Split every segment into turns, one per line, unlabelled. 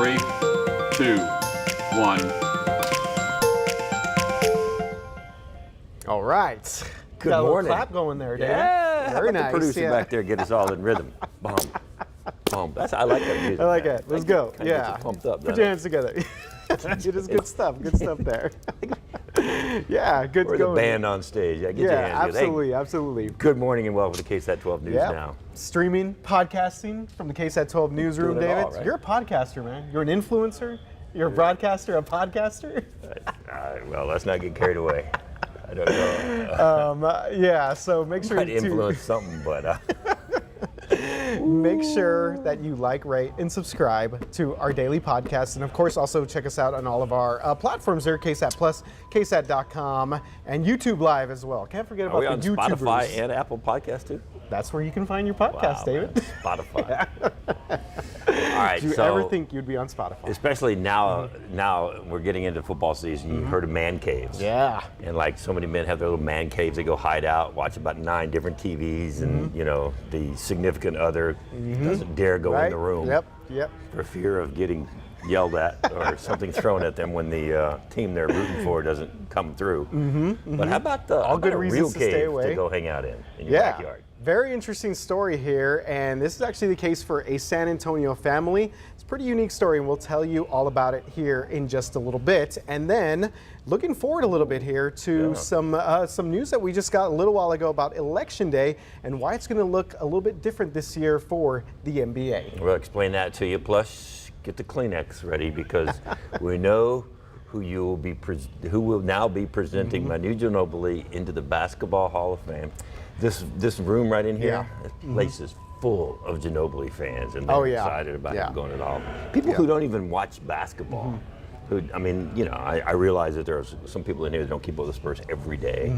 3, 2, 1.
All right.
Good
Got a little
morning.
clap going there, David.
Yeah,
Very
how about
nice.
The producer
yeah.
back there get us all in rhythm. Boom, boom. I like that music.
I like
man.
it. Let's go.
Kinda
Yeah.
gets you pumped up.
Put your hands together. It is good stuff. Good stuff there. Yeah, good
We're
going.
the band on stage. Yeah, get your
Yeah,
hands together. Hey,
absolutely, absolutely.
good morning and welcome to KSAT 12 News
Yeah.
Now.
Streaming, podcasting from the KSAT 12 newsroom,
Doing it
David.
all, right?
You're a podcaster, man. You're an influencer. You're a broadcaster, a podcaster.
Well, let's not get carried away. I don't know.
Yeah, so make sure
Might
to
influence something, but
make sure that you like, rate, and subscribe to our daily podcast. And of course, also check us out on all of our platforms there, KSAT Plus, KSAT.com, and YouTube Live as well. Can't forget
are we
about
on
the YouTubers.
Spotify and Apple Podcast too?
That's where you can find your podcast,
Wow,
David.
man. Spotify. All right,
Did you
so
ever think you'd be on Spotify?
especially now we're getting into football season. You heard of man caves.
Yeah.
And like so many men have their little man caves, they go hide out, watch about 9 different TVs, and you know the significant other doesn't dare go in the room
Yep.
for fear of getting yelled at or something thrown at them when the team they're rooting for doesn't come through. But how about the
All good
a
reasons
real
to stay
cave
away.
to go hang out in your
Yeah.
backyard?
Very interesting story here, and this is actually the case for a San Antonio family. It's a pretty unique story, and we'll tell you all about it here in just a little bit. And then, looking forward a little bit here to some news that we just got a little while ago about Election Day and why it's going to look a little bit different this year for the NBA.
We'll explain that to you. Plus, get the Kleenex ready because we know who who will now be presenting Manu Ginobili into the Basketball Hall of Fame. This room right in here, this place is full of Ginobili fans, and they're excited about him going to the Hall. People who don't even watch basketball. Who, I mean, you know, I realize that there are some people in here that don't keep up with the Spurs every day,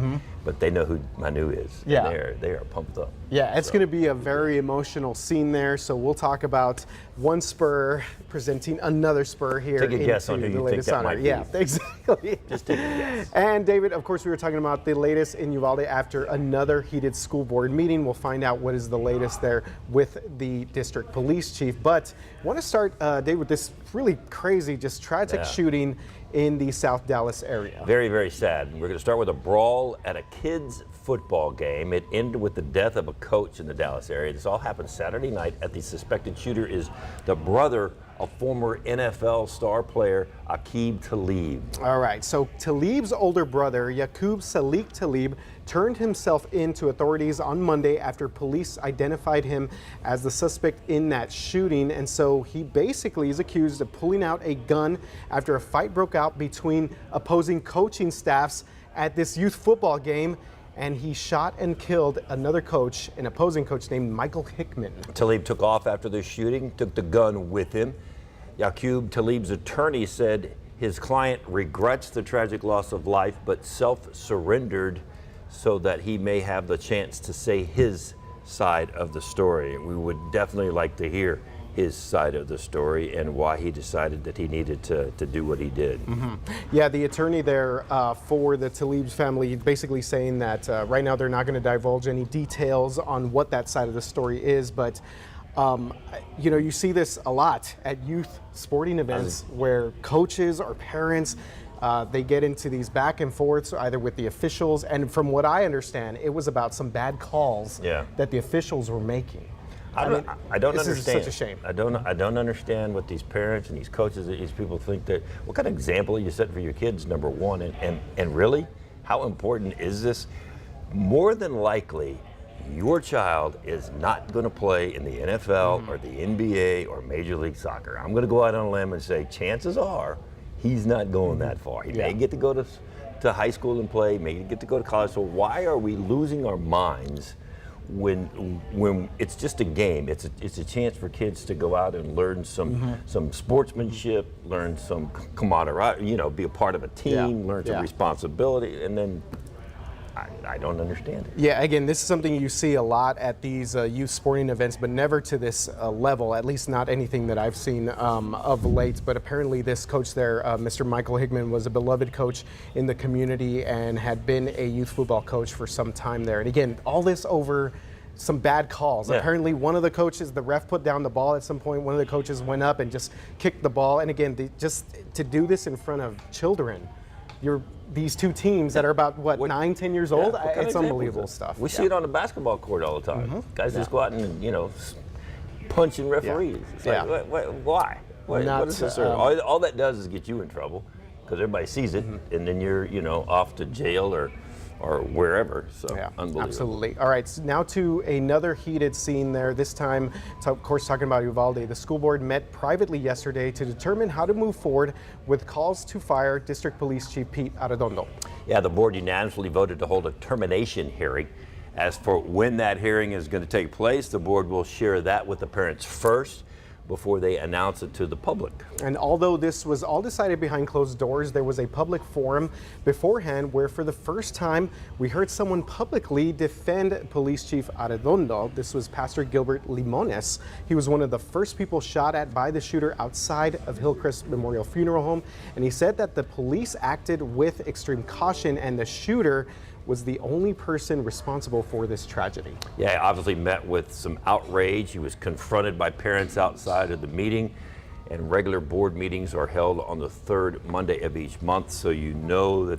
but they know who Manu is.
Yeah.
And they are pumped up.
Yeah, it's going to be a very emotional scene there. So we'll talk about one Spur presenting another Spur here.
Take a guess on who
into
you
the
think
latest
that
honor.
might be.
Yeah, exactly.
Just take a guess.
And David, of course, we were talking about the latest in Uvalde after another heated school board meeting. We'll find out what is the latest there with the district police chief. But I want to start, David, with this really crazy, just tragic shooting in the South Dallas area.
Very, very sad. We're going to start with a brawl at a kids' football game. It ended with the death of a coach in the Dallas area. This all happened Saturday night. The suspected shooter is the brother of former NFL star player Aqib Talib.
All right, so Talib's older brother, Yaqub Salik Talib, turned himself in to authorities on Monday after police identified him as the suspect in that shooting. And so he basically is accused of pulling out a gun after a fight broke out between opposing coaching staffs at this youth football game. And he shot and killed another coach, an opposing coach named Michael Hickman.
Talib took off after the shooting, took the gun with him. Yaqub Talib's attorney said his client regrets the tragic loss of life, but self-surrendered so that he may have the chance to say his side of the story. We would definitely like to hear his side of the story and why he decided that he needed to do what he did.
Yeah, the attorney there for the Talib's family basically saying that right now they're not going to divulge any details on what that side of the story is, but you know, you see this a lot at youth sporting events where coaches or parents they get into these back and forths either with the officials, and from what I understand, it was about some bad calls that the officials were making.
I don't understand.
This is such a shame.
I don't understand what these parents and these coaches, these people think that. What kind of example are you setting for your kids? Number one, and really, how important is this? More than likely, your child is not going to play in the NFL or the NBA or Major League Soccer. I'm going to go out on a limb and say chances are he's not going that far. He may get to go to high school and play, may get to go to college. So why are we losing our minds when it's just a game? It's a chance for kids to go out and learn some sportsmanship, learn some camaraderie, you know, be a part of a team, learn some responsibility, and then I don't understand it.
Yeah, again, this is something you see a lot at these youth sporting events, but never to this level, at least not anything that I've seen of late. But apparently this coach there, Mr. Michael Hickman, was a beloved coach in the community and had been a youth football coach for some time there. And again, all this over some bad calls.
Yeah.
Apparently, one of the coaches, the ref put down the ball at some point. One of the coaches went up and just kicked the ball. And again, just to do this in front of children, these two teams that are about, 9, 10 years old? It's unbelievable stuff.
We see it on the basketball court all the time. Guys just go out and, punching referees. It's like, why? What is this? All that does is get you in trouble because everybody sees it, and then you're, off to jail or wherever. So unbelievable.
Absolutely. All right, so now to another heated scene there. This time, of course, talking about Uvalde. The school board met privately yesterday to determine how to move forward with calls to fire District Police Chief Pete Arredondo.
Yeah, the board unanimously voted to hold a termination hearing. As for when that hearing is going to take place, the board will share that with the parents first before they announce it to the public.
And although this was all decided behind closed doors, there was a public forum beforehand where for the first time we heard someone publicly defend Police Chief Arredondo. This was Pastor Gilbert Limones. He was one of the first people shot at by the shooter outside of Hillcrest Memorial Funeral Home, and he said that the police acted with extreme caution and the shooter was the only person responsible for this tragedy.
Yeah, he obviously met with some outrage. He was confronted by parents outside of the meeting, and regular board meetings are held on the third Monday of each month, so you know that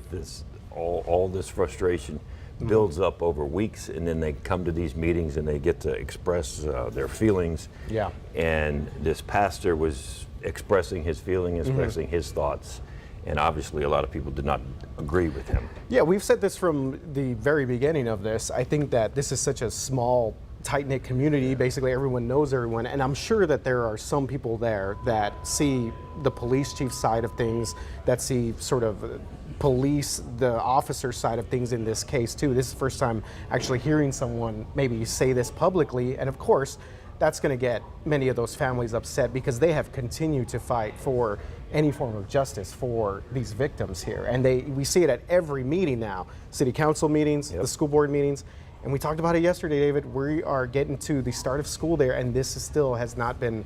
all this frustration builds up over weeks, and then they come to these meetings and they get to express their feelings.
Yeah.
And this pastor was expressing his feeling, expressing his thoughts. And obviously a lot of people did not agree with him.
Yeah, we've said this from the very beginning of this. I think that this is such a small, tight-knit community. Basically, everyone knows everyone. And I'm sure that there are some people there that see the police chief side of things, that see sort of the officer side of things in this case, too. This is the first time actually hearing someone maybe say this publicly. And of course, that's going to get many of those families upset because they have continued to fight for any form of justice for these victims here. And we see it at every meeting now, city council meetings, the school board meetings. And we talked about it yesterday, David. We are getting to the start of school there, and this is an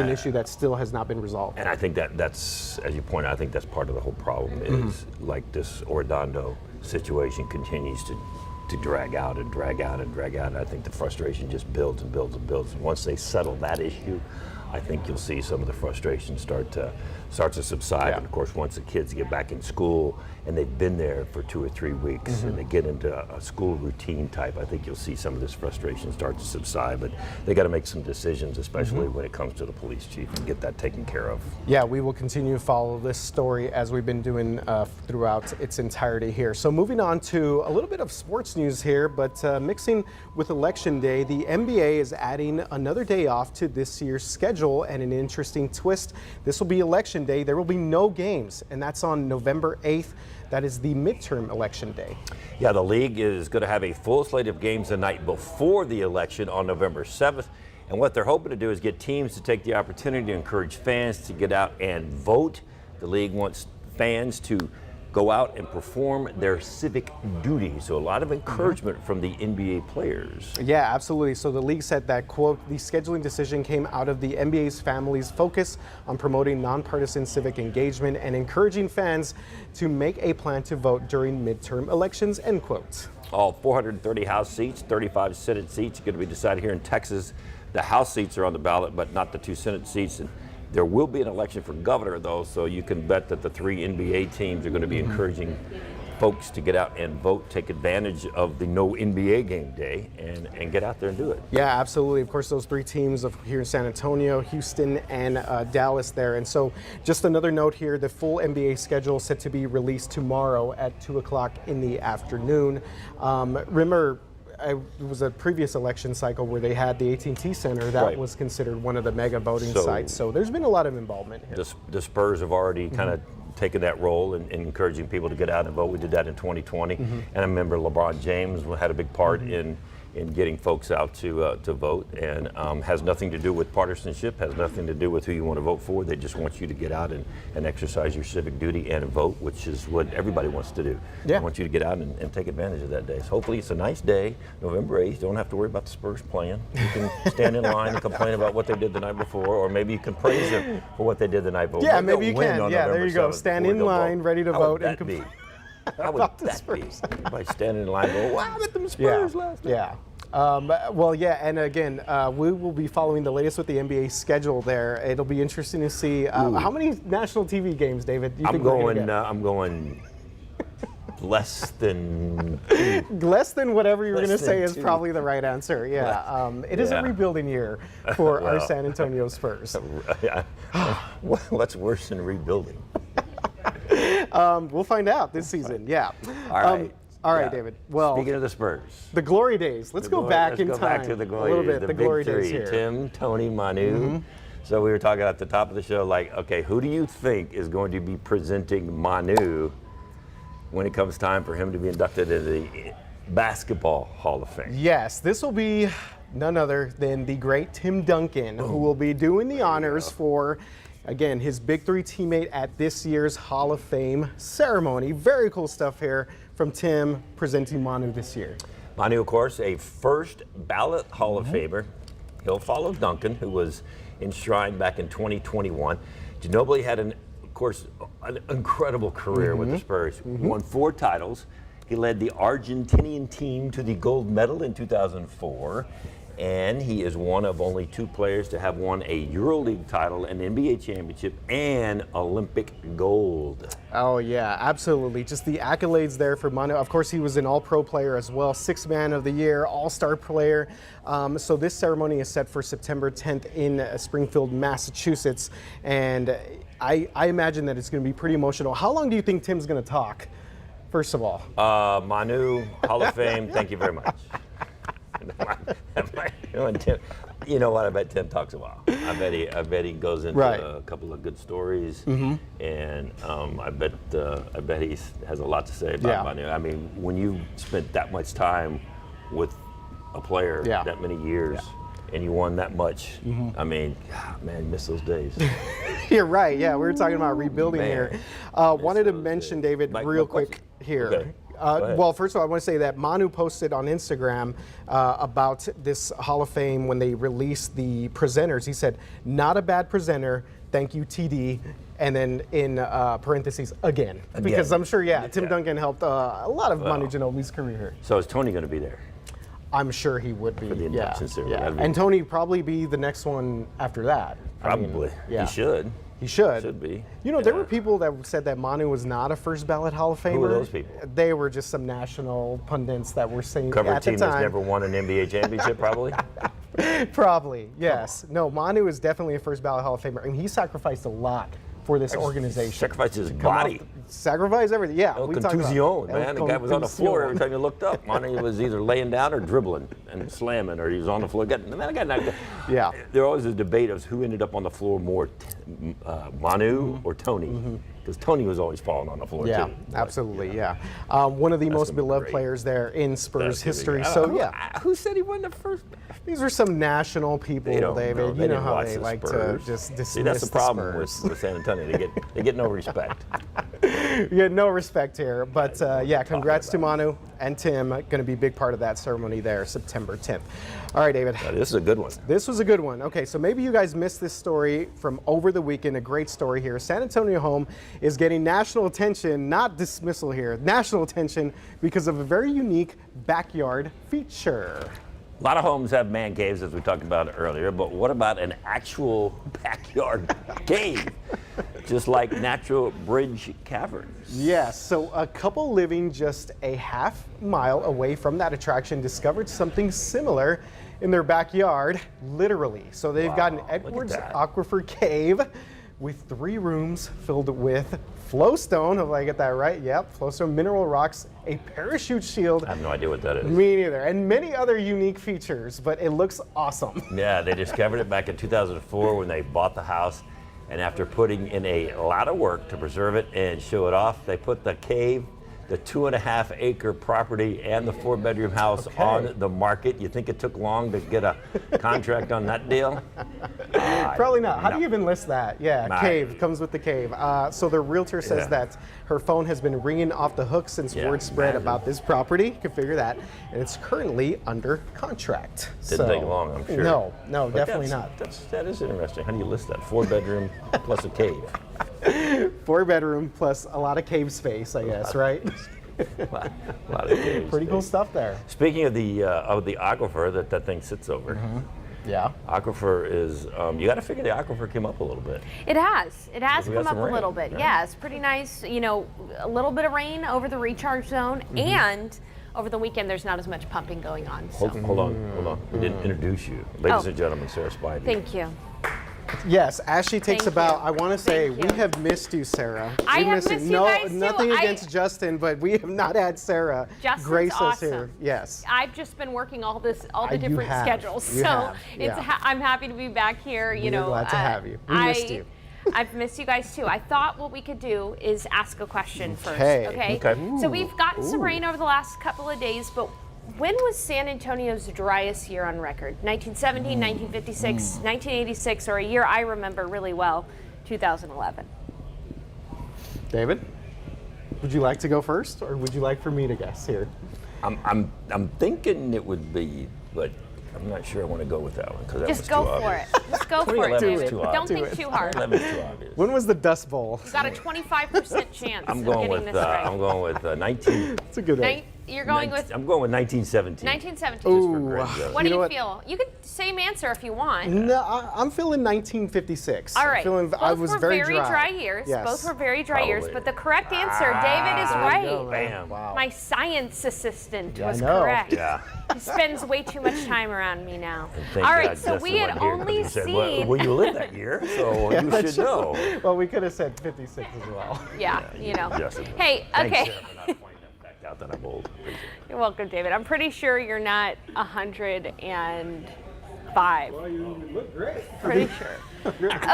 issue that still has not been resolved.
And I think that's, as you point out, I think that's part of the whole problem is like this Arredondo situation continues to drag out and drag out and drag out. And I think the frustration just builds and builds and builds. And once they settle that issue, I think you'll see some of the frustration start to subside. And of course, once the kids get back in school and they've been there for 2 or 3 weeks and they get into a school routine type, I think you'll see some of this frustration start to subside. But they got to make some decisions, especially when it comes to the police chief, and get that taken care of.
Yeah, we will continue to follow this story as we've been doing throughout its entirety here. So moving on to a little bit of sports news here, but mixing with Election Day, the NBA is adding another day off to this year's schedule, and an interesting twist. This will be Election Day. There will be no games, and that's on November 8th. That is the midterm election day.
Yeah, the league is going to have a full slate of games the night before the election on November 7th. And what they're hoping to do is get teams to take the opportunity to encourage fans to get out and vote. The league wants fans to go out and perform their civic duties. So a lot of encouragement from the NBA players.
Yeah, absolutely. So the league said that, quote, the scheduling decision came out of the NBA's family's focus on promoting nonpartisan civic engagement and encouraging fans to make a plan to vote during midterm elections, end quote.
All 430 House seats, 35 Senate seats are going to be decided here in Texas. The House seats are on the ballot, but not the 2 Senate seats. And there will be an election for governor, though, so you can bet that the 3 NBA teams are going to be encouraging folks to get out and vote, take advantage of the no NBA game day, and get out there and do it.
Yeah, absolutely. Of course, those 3 teams here in San Antonio, Houston, and Dallas there. And so just another note here, the full NBA schedule is set to be released tomorrow at 2 o'clock in the afternoon. Remember, it was a previous election cycle where they had the AT&T Center that was considered one of the mega voting sites. So there's been a lot of involvement here.
The Spurs have already kind of taken that role in encouraging people to get out and vote. We did that in 2020, and I remember LeBron James had a big part in getting folks out to vote, and has nothing to do with partisanship, has nothing to do with who you want to vote for. They just want you to get out and exercise your civic duty and vote, which is what everybody wants to do.
Yeah.
They want you to get out and take advantage of that day. So hopefully it's a nice day, November 8th. You don't have to worry about the Spurs playing. You can stand in line and complain about what they did the night before, or maybe you can praise them for what they did the night before.
Yeah, maybe you can. Yeah, there you go. Stand in line, ready to vote.
How would that be? Everybody standing in line going, wow, I met them Spurs last night.
Yeah. Well, yeah, and again, we will be following the latest with the NBA schedule there. It'll be interesting to see how many national TV games, David, you think we're gonna get?
I'm going less than
Less than whatever you're going to
Less
say
than
is
two.
probably the right answer. Yeah, it is a
Yeah.
rebuilding year for our San Antonio Spurs.
What's worse than rebuilding?
We'll find out this season. Yeah.
All right.
All right,
Yeah.
David. Well,
Speaking of the Spurs,
the glory days. Let's go back in
let's
time
go back to the
a
glory
little
days,
bit. The
big
glory
three,
days here.
Tim, Tony, Manu. So we were talking at the top of the show, like, okay, who do you think is going to be presenting Manu when it comes time for him to be inducted into the Basketball Hall of Fame?
Yes, this will be none other than the great Tim Duncan, who will be doing the honors for, again, his Big Three teammate at this year's Hall of Fame ceremony. Very cool stuff here from Tim presenting Manu this year.
Manu, of course, a first ballot Hall of Famer. He'll follow Duncan, who was enshrined back in 2021. Ginobili had, of course, an incredible career with the Spurs. Won 4 titles. He led the Argentinian team to the gold medal in 2004. And he is one of only 2 players to have won a EuroLeague title, an NBA championship, and Olympic gold.
Oh, yeah, absolutely. Just the accolades there for Manu. Of course, he was an all-pro player as well, 6th man of the year, all-star player. So this ceremony is set for September 10th in Springfield, Massachusetts. And I imagine that it's going to be pretty emotional. How long do you think Tim's going to talk, first of all?
Manu, Hall of Fame, thank you very much. Tim, you know what? I bet Tim talks a while. I bet he goes into a couple of good stories, and I bet he has a lot to say about Manu. I mean, when you spent that much time with a player that many years, and you won that much, I mean, man, miss those days.
You're right. Yeah, we were talking about rebuilding here. Wanted to mention, David, real quick here.
Okay.
Well, first of all, I want to say that Manu posted on Instagram about this Hall of Fame when they released the presenters. He said, "Not a bad presenter. Thank you, TD." And then in parentheses, again. Because I'm sure, Tim Duncan helped a lot of Manu Ginobili's career here.
So is Tony going to be there?
I'm sure he would be.
For the induction ceremony.
And Tony probably be the next one after that.
Probably. He should.
He should.
Should be.
You know, there were people that said that Manu was not a first ballot Hall of Famer.
Who were those people?
They were just some national pundits that were saying
Cover
at the
team
time.
that's never won an NBA championship, probably?
Probably, yes. No, Manu is definitely a first ballot Hall of Famer, and he sacrificed a lot for this organization.
Sacrificed his body.
Sacrificed everything, yeah.
El
we talked about
contusion, man. The guy was on the floor every
contusion.
time you looked up. Manu was either laying down or dribbling and slamming, or he was on the floor. The man got knocked out.
Yeah.
There always a debate of who ended up on the floor more, Manu or Tony. Because Tony was always falling on the floor,
Yeah,
too.
absolutely, yeah. One of the most
gonna be
beloved
great.
players there in Spurs
That's gonna be
history.
great.
So, yeah.
Who said he won the first?
These are some national people,
They don't
David.
know.
You know
didn't
how
watch
they
the
like
Spurs.
to just dismiss
See, that's the problem
Spurs.
with San Antonio. They get no respect.
Yeah, no respect here. But congrats to Manu and Tim. Going to be a big part of that ceremony there, September 10th. All right, David.
Now, this is a good one.
This was a good one. Okay, so maybe you guys missed this story from over the weekend. A great story here. San Antonio home is getting national attention, not dismissal here, national attention because of a very unique backyard feature.
A lot of homes have man caves, as we talked about earlier, but what about an actual backyard cave? Just like natural bridge caverns.
Yes, so a couple living just a half mile away from that attraction discovered something similar in their backyard, literally. So they've got an Edwards Aquifer cave with 3 rooms filled with flowstone, if I get that right. Yep, flowstone mineral rocks, a parachute shield.
I have no idea what that is.
Me neither. And many other unique features, but it looks awesome.
Yeah, they discovered it back in 2004 when they bought the house. And after putting in a lot of work to preserve it and show it off, they put the cave, the 2.5-acre property, and the 4-bedroom house on the market. You think it took long to get a contract on that deal?
Probably not. How do you even list that? Yeah,
Nah.
cave comes with the cave. So the realtor says that her phone has been ringing off the hook since word spread about this property. You can figure that. And it's currently under contract.
Didn't take long, I'm sure.
No,
But
definitely not.
That is interesting. How do you list that? 4-bedroom plus a cave.
4-bedroom plus a lot of cave space, I guess, right?
A lot of caves.
Pretty cool stuff there.
Speaking of the aquifer that thing sits over.
Yeah.
Aquifer is, you got to figure the aquifer came up a little bit.
It has. It has
We got
come up
some
a
rain,
little bit.
right?
Yeah, it's pretty nice. You know, a little bit of rain over the recharge zone, and over the weekend there's not as much pumping going on. So.
Hold on. We didn't introduce you. Ladies and gentlemen, Sarah Spivey.
Thank you.
Yes, Ashley takes
Thank
about,
you.
I want to say,
Thank
we
you.
have missed you, Sarah.
I
We
have
missed
missed you
No,
guys, too.
nothing against Justin, but we have not had Sarah
Justin's
grace us
awesome.
here. Yes.
I've just been working all the
You
different
have.
schedules,
You
so
have,
it's
yeah.
I'm happy to be back here. You
We're
know,
glad to have you. We missed you.
I've missed you guys too. I thought what we could do is ask a question first.
Okay.
Okay.
So we've gotten some rain over the last couple of days, but when was San Antonio's driest year on record? 1917, 1956, 1986, or a year I remember really well, 2011.
David, would you like to go first, or would you like for me to guess here?
I'm thinking it would be, but I'm not sure I want to go with that one because that
Just
was
go
too
for
obvious.
it. Just go for it,
2011 was
David.
too
Don't
obvious.
think
Do
too hard.
11 is too obvious.
When was the Dust Bowl?
You got a 25% chance
I'm
of
going
getting
with
this right.
I'm going with 19.
That's a good one.
You're going with
I'm going with 1917.
1917.
Ooh.
What do
You know
you
what?
feel? You could same answer if you want.
No, I'm feeling 1956.
All right.
I'm feeling,
Both
I was
were
very
dry years.
Yes.
Both were very dry years.
Probably.
But the correct answer, David is
There you go,
right.
man.
Bam.
Wow.
My science assistant
Yeah, I
was
know.
correct.
Yeah.
He spends way too much time around me now.
Thank
All
God
right, so
Justin
we had
wasn't here 'cause
only
he said,
seen.
well, you lived that year, so you
that's
should know.
Well, we could have said 56 as well.
Yeah, you know.
Yes, it was.
Hey,
Thanks,
okay.
Sarah, for not pointing that fact out that I'm old. Appreciate it.
You're welcome, David. I'm pretty sure you're not 105.
Well, you look great.
Pretty sure.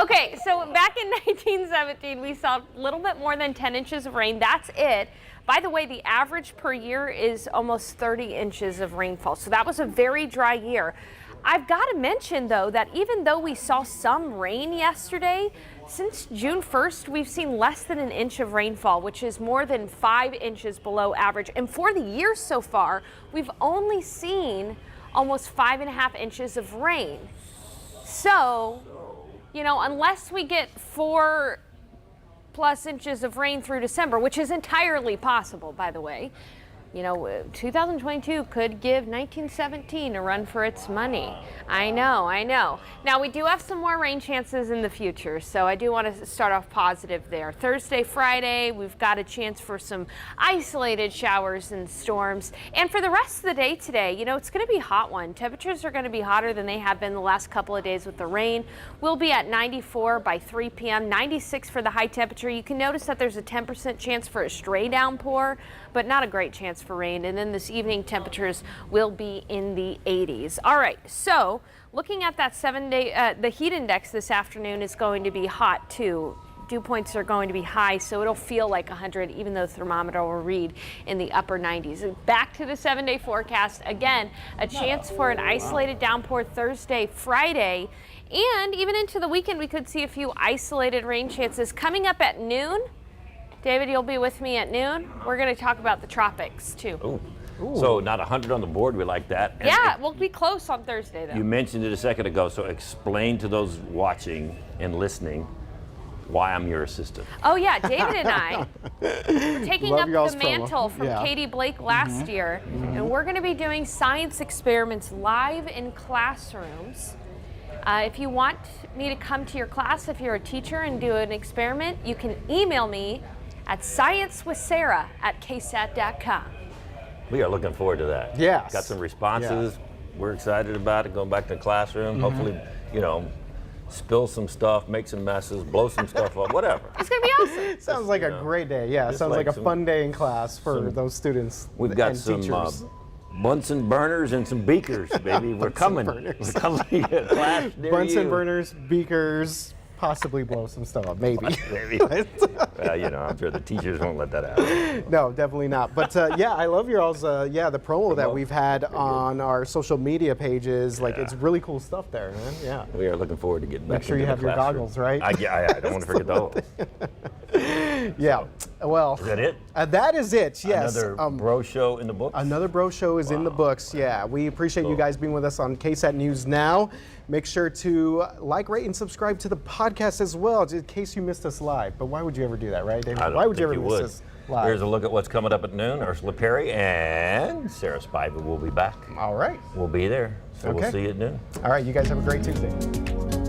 Okay, so back in 1917, we saw a little bit more than 10 inches of rain. That's it. By the way, the average per year is almost 30 inches of rainfall. So that was a very dry year. I've got to mention, though, that even though we saw some rain yesterday, since June 1st, we've seen less than an inch of rainfall, which is more than 5 inches below average. And for the year so far, we've only seen almost 5.5 inches of rain. So, you know, unless we get 4+ inches of rain through December, which is entirely possible, by the way, you know, 2022 could give 1917 a run for its money. I know. Now, we do have some more rain chances in the future, so I do want to start off positive there. Thursday, Friday, we've got a chance for some isolated showers and storms. And for the rest of the day today, you know, it's going to be a hot one. Temperatures are going to be hotter than they have been the last couple of days with the rain. We'll be at 94 by 3 p.m., 96 for the high temperature. You can notice that there's a 10% chance for a stray downpour, but not a great chance for rain. And then this evening, temperatures will be in the 80s. All right, so looking at that 7-day, the heat index this afternoon is going to be hot too. Dew points are going to be high, so it'll feel like 100, even though the thermometer will read in the upper 90s. Back to the 7-day forecast. Again, a chance for an isolated downpour Thursday, Friday, and even into the weekend, we could see a few isolated rain chances. Coming up at noon, David, you'll be with me at noon. We're going to talk about the tropics too.
Ooh. So not 100 on the board, we like that. And
Yeah, we'll be close on Thursday though.
you mentioned it a second ago, so explain to those watching and listening why I'm your assistant.
Oh yeah, David and I were taking
Love
up
y'all's
the
promo.
mantle from
Yeah.
Katie Blake last year, and we're going to be doing science experiments live in classrooms. If you want me to come to your class, if you're a teacher and do an experiment, you can email me at sciencewithsarah@ksat.com.
We are looking forward to that.
Yes.
Got some responses. We're excited about it, going back to the classroom. Hopefully, you know, spill some stuff, make some messes, blow some stuff up, whatever.
It's going to be awesome.
Sounds like a great day. Yeah,
just
sounds
like
like a
some-
fun day in class for those students
We've got
and
some
teachers.
Bunsen burners and some beakers, baby. We're coming.
burners.
We're coming to a class near
Bunsen
you.
burners, beakers, possibly blow some stuff up, maybe.
Maybe. You know, I'm sure the teachers won't let that happen.
No, definitely not. But yeah, I love your all's, the promo that we've had on our social media pages. Like,
Yeah.
it's really cool stuff there, man. Yeah.
We are looking forward to getting back
Make sure you
into
have
the
your
classroom.
goggles, right?
I don't want to forget those.
Yeah. Well,
Is that it?
That is it. Yes.
Another bro show in the books?
Another bro show is in the books. Yeah, we appreciate you guys being with us on KSAT News Now. Make sure to like, rate, and subscribe to the podcast as well, just in case you missed us live. But why would you ever do that, right, David?
I don't
Why would you
think
ever miss us live?
Here's a look at what's coming up at noon. Ursula Perry and Sarah Spivey will be back.
All right.
We'll be there. So
Okay.
we'll see you at noon.
All right. You guys have a great Tuesday.